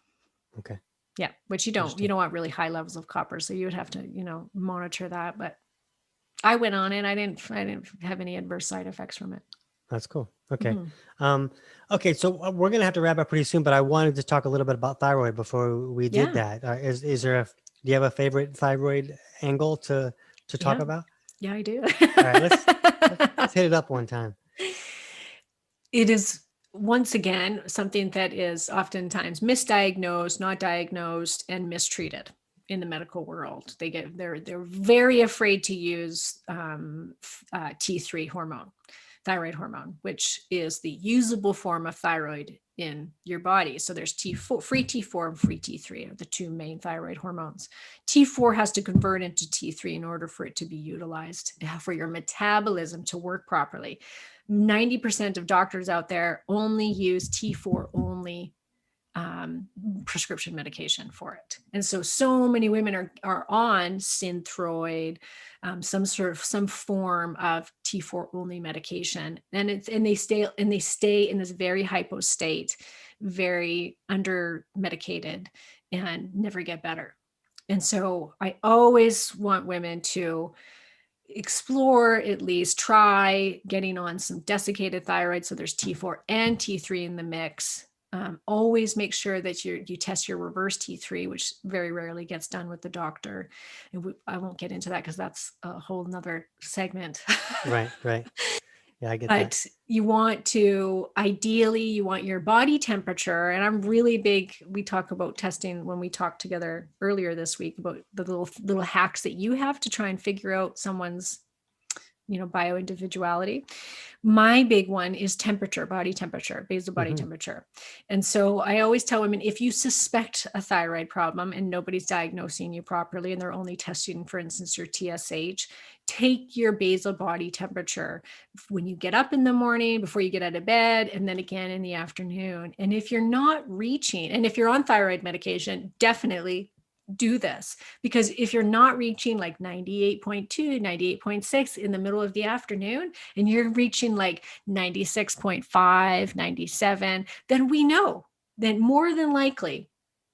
Okay. Yeah, which you don't want really high levels of copper, so you would have to monitor that. But I went on it. I didn't have any adverse side effects from it. That's cool. Okay. Okay. So we're going to have to wrap up pretty soon, but I wanted to talk a little bit about thyroid before we did that. Do you have a favorite thyroid angle to talk about? Yeah, I do. All right, let's hit it up one time. It is, once again, something that is oftentimes misdiagnosed, not diagnosed, and mistreated in the medical world. They're very afraid to use T3 hormone, thyroid hormone, which is the usable form of thyroid in your body. So there's T4, free T4 and free T3 are the two main thyroid hormones. T4 has to convert into T3 in order for it to be utilized, for your metabolism to work properly. 90% of doctors out there only use T4 only prescription medication for it. And so many women are on Synthroid, some form of T4 only medication. And they stay in this very hypo state, very under medicated, and never get better. And so I always want women to explore, at least try getting on some desiccated thyroid. So there's T4 and T3 in the mix. Always make sure that you test your reverse T3, which very rarely gets done with the doctor. And I won't get into that because that's a whole nother segment. Right. Yeah, I get that. But ideally, you want your body temperature. And I'm really big. We talk about testing when we talked together earlier this week about the little hacks that you have to try and figure out someone's bioindividuality. My big one is temperature, body temperature, basal body temperature. And so I always tell women, if you suspect a thyroid problem and nobody's diagnosing you properly and they're only testing, for instance, your TSH, take your basal body temperature when you get up in the morning, before you get out of bed, and then again in the afternoon. And if you're not reaching, and if you're on thyroid medication, definitely do this, because if you're not reaching like 98.2, 98.6 in the middle of the afternoon, and you're reaching like 96.5, 97, then we know that more than likely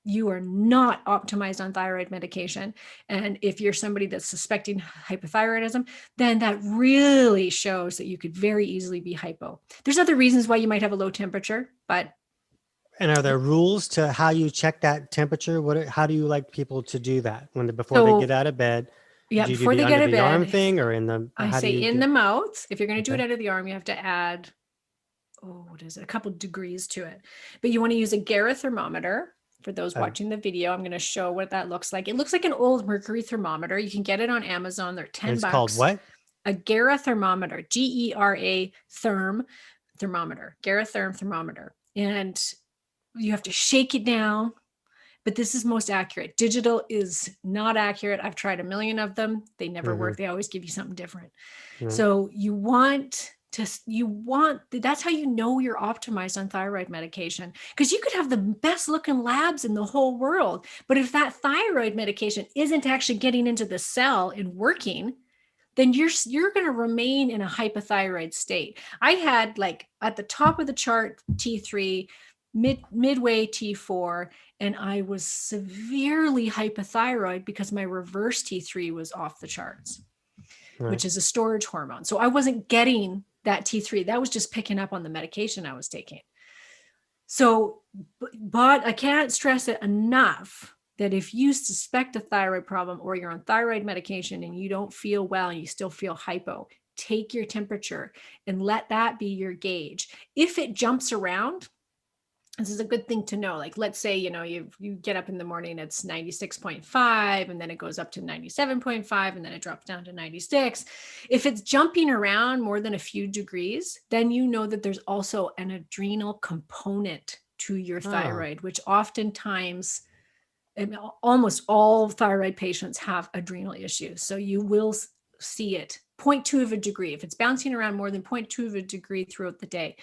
you are not optimized on thyroid medication. And if you're somebody that's suspecting hypothyroidism, then that really shows that you could very easily be hypo. There's other reasons why you might have a low temperature, but And are there rules to how you check that temperature? How do you like people to do that before they get so out of bed? yeah, Do you do before the they get under out of the arm bed, thing or in the, I how do say you in do? the mouth. If you're going to do it Okay. out of the arm, you have to add, what is it? A couple degrees to it. But you want to use a Gara thermometer. For those Oh. watching the video, I'm going to show what that looks like. It looks like an old mercury thermometer. You can get it on Amazon. They're 10 And it's bucks. called what? A Gara thermometer, Gera thermometer, Gara thermometer. And you have to shake it down, but this is most accurate. Digital is not accurate. I've tried a million of them. They never work. They always give you something different. So that's how you know you're optimized on thyroid medication, because you could have the best looking labs in the whole world, but if that thyroid medication isn't actually getting into the cell and working, then you're going to remain in a hypothyroid state. I had like at the top of the chart T3, midway T4, and I was severely hypothyroid because my reverse T3 was off the charts, which is a storage hormone. So I wasn't getting that T3. That was just picking up on the medication I was taking. So, but I can't stress it enough that if you suspect a thyroid problem or you're on thyroid medication and you don't feel well and you still feel hypo, take your temperature and let that be your gauge. If it jumps around, this is a good thing to know. Like, let's say, you get up in the morning, it's 96.5, and then it goes up to 97.5, and then it drops down to 96. If it's jumping around more than a few degrees, then you know that there's also an adrenal component to your thyroid, which oftentimes, almost all thyroid patients have adrenal issues. So you will see it 0.2 of a degree. If it's bouncing around more than 0.2 of a degree throughout the day,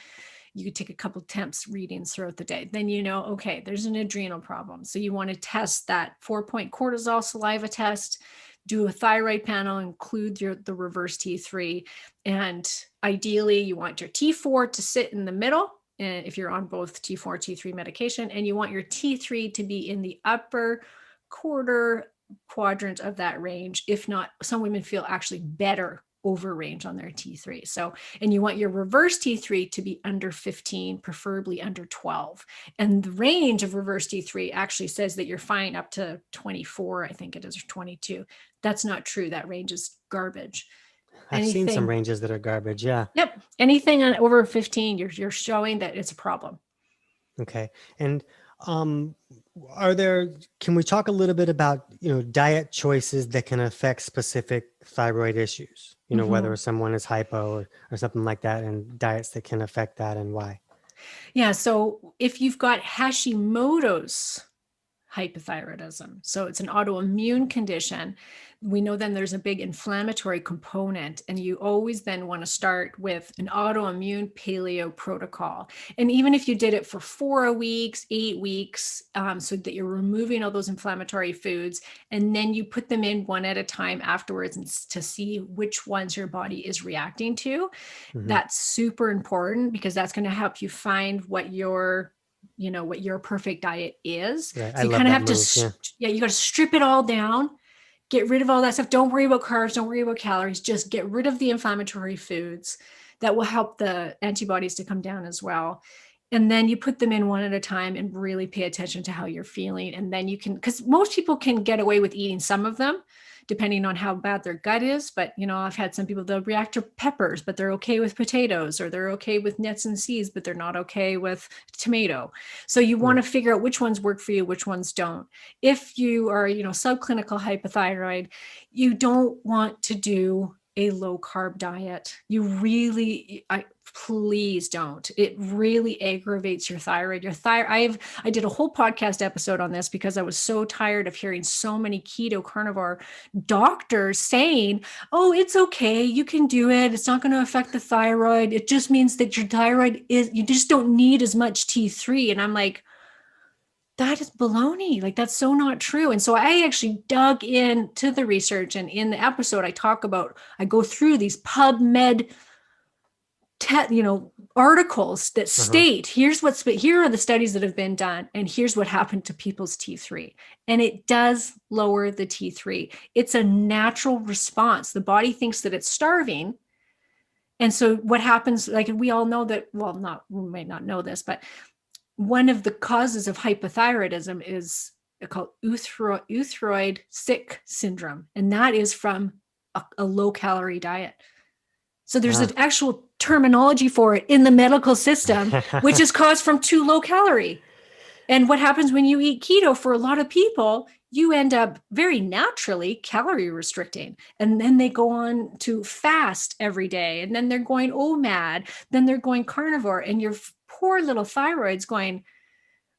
you could take a couple temps readings throughout the day. Then you know, okay, there's an adrenal problem. So you want to test that 4-point cortisol saliva test, do a thyroid panel, include the reverse T3. And ideally, you want your T4 to sit in the middle, and if you're on both T4, T3 medication, and you want your T3 to be in the upper quarter quadrant of that range. If not, some women feel actually better over range on their T3. So, and you want your reverse T3 to be under 15, preferably under 12. And the range of reverse T3 actually says that you're fine up to 24, I think it is, or 22. That's not true. That range is garbage. I've seen some ranges that are garbage. Yeah. Yep. Anything on over 15, you're showing that it's a problem. Okay. And can we talk a little bit about, diet choices that can affect specific thyroid issues, whether someone is hypo or something like that, and diets that can affect that and why? Yeah. So if you've got Hashimoto's hypothyroidism, so it's an autoimmune condition, we know then there's a big inflammatory component, and you always then want to start with an autoimmune paleo protocol. And even if you did it for 4 weeks, 8 weeks, so that you're removing all those inflammatory foods, and then you put them in one at a time afterwards and to see which ones your body is reacting to, that's super important, because that's going to help you find what your perfect diet is. Right. So you kind of have to, you got to strip it all down, get rid of all that stuff. Don't worry about carbs. Don't worry about calories. Just get rid of the inflammatory foods. That will help the antibodies to come down as well. And then you put them in one at a time and really pay attention to how you're feeling. And then you can, because most people can get away with eating some of them, depending on how bad their gut is. But, I've had some people, they'll react to peppers, but they're okay with potatoes, or they're okay with nuts and seeds, but they're not okay with tomato. So you want to figure out which ones work for you, which ones don't. If you are, subclinical hypothyroid, you don't want to do a low carb diet. Please don't. It really aggravates your thyroid. I did a whole podcast episode on this because I was so tired of hearing so many keto carnivore doctors saying, oh, it's okay, you can do it, it's not going to affect the thyroid, it just means that your thyroid you just don't need as much T3. And I'm like, that is baloney. Like, that's so not true. And so I actually dug into the research, and in the episode I go through these PubMed articles that state here are the studies that have been done, and here's what happened to people's T3. And it does lower the T3. It's a natural response. The body thinks that it's starving. And so what happens, like, we all know that, well, we might not know this, but one of the causes of hypothyroidism is called euthyroid sick syndrome. And that is from a low calorie diet. So there's an actual terminology for it in the medical system, which is caused from too low calorie. And what happens when you eat keto, for a lot of people, you end up very naturally calorie restricting. And then they go on to fast every day. And then they're going OMAD. Then they're going carnivore. And your poor little thyroid's going,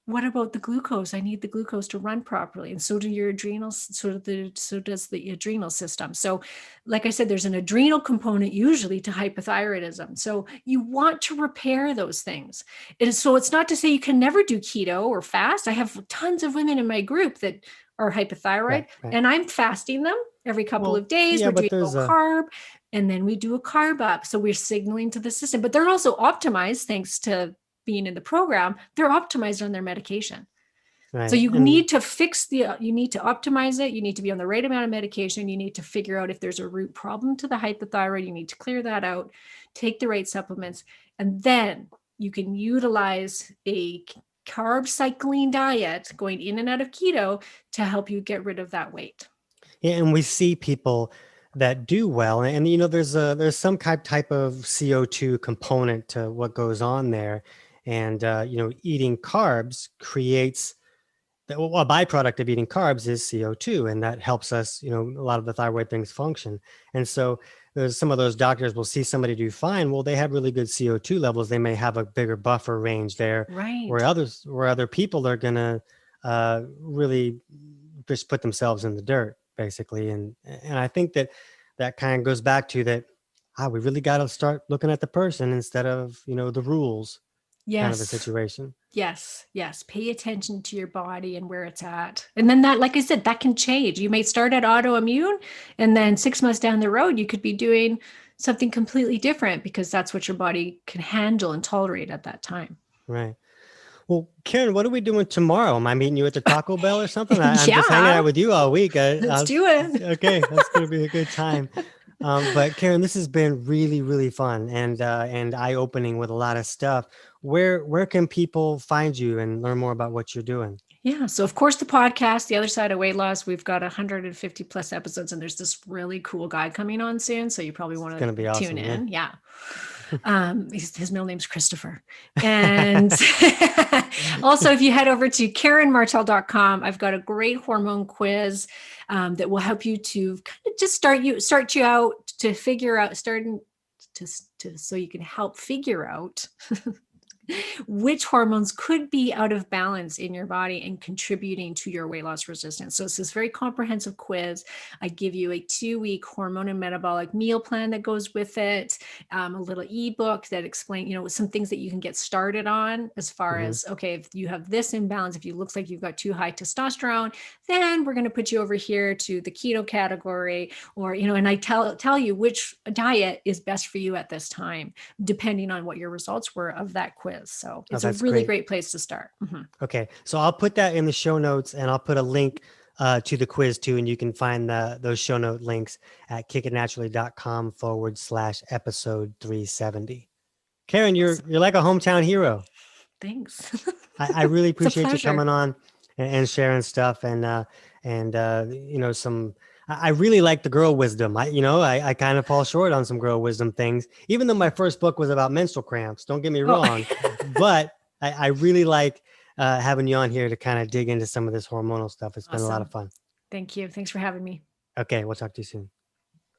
what about the glucose? I need the glucose to run properly. And so do your adrenals. So does the adrenal system. So like I said, there's an adrenal component usually to hypothyroidism. So you want to repair those things. So it's not to say you can never do keto or fast. I have tons of women in my group that are hypothyroid, right. and I'm fasting them every couple of days. We're doing low carb, and then we do a carb up. So we're signaling to the system, but they're also optimized thanks to being in the program. They're optimized on their medication. Right. So you need to you need to optimize it. You need to be on the right amount of medication. You need to figure out if there's a root problem to the hypothyroid. You need to clear that out, take the right supplements, and then you can utilize a carb cycling diet going in and out of keto to help you get rid of that weight. Yeah, and we see people that do well, and there's some type of CO2 component to what goes on there. And, eating carbs creates a byproduct of eating carbs is CO2. And that helps us, a lot of the thyroid things function. And so there's some of those doctors will see somebody do fine. Well, they have really good CO2 levels. They may have a bigger buffer range there, right? Where other people are going to really just put themselves in the dirt, basically. And I think that kind of goes back to that. We really got to start looking at the person instead of, the rules. Yes. Kind of a situation. Yes. Pay attention to your body and where it's at. And then that, like I said, that can change. You may start at autoimmune, and then 6 months down the road, you could be doing something completely different because that's what your body can handle and tolerate at that time. Right. Well, Karen, what are we doing tomorrow? Am I meeting you at the Taco Bell or something? I'm just hanging out with you all week. Let's do it. Okay. That's going to be a good time. But Karen, this has been really, really fun and eye-opening with a lot of stuff. Where can people find you and learn more about what you're doing? Yeah. So of course the podcast, The Other Side of Weight Loss, we've got 150 plus episodes, and there's this really cool guy coming on soon. So you probably want to tune in. Yeah. His middle name's Christopher. And also, if you head over to KarenMartel.com, I've got a great hormone quiz that will help you to kind of just start you out to figure out, so you can help figure out which hormones could be out of balance in your body and contributing to your weight loss resistance. So it's this very comprehensive quiz. I give you a 2-week hormone and metabolic meal plan that goes with it, a little ebook that explains, some things that you can get started on as far as, okay, if you have this imbalance, if it looks like you've got too high testosterone, then we're going to put you over here to the keto category, or, and I tell you which diet is best for you at this time, depending on what your results were of that quiz. So it's a really great place to start. Okay. So I'll put that in the show notes, and I'll put a link to the quiz too. And you can find those show note links at kickitnaturally.com/episode 370. Karen, you're like a hometown hero. Thanks. I really appreciate you coming on and sharing stuff I really like the girl wisdom. I kind of fall short on some girl wisdom things, even though my first book was about menstrual cramps. Don't get me wrong, but I really like having you on here to kind of dig into some of this hormonal stuff. It's been a lot of fun. Thank you. Thanks for having me. Okay. We'll talk to you soon.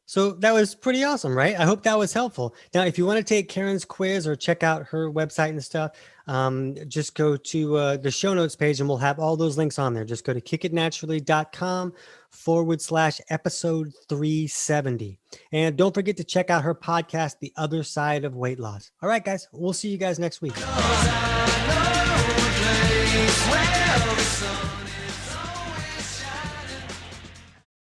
So that was pretty awesome, right? I hope that was helpful. Now, if you want to take Karen's quiz or check out her website and stuff, just go to the show notes page and we'll have all those links on there. Just go to kickitnaturally.com/episode 370. And don't forget to check out her podcast, The Other Side of Weight Loss. All right, guys, we'll see you guys next week.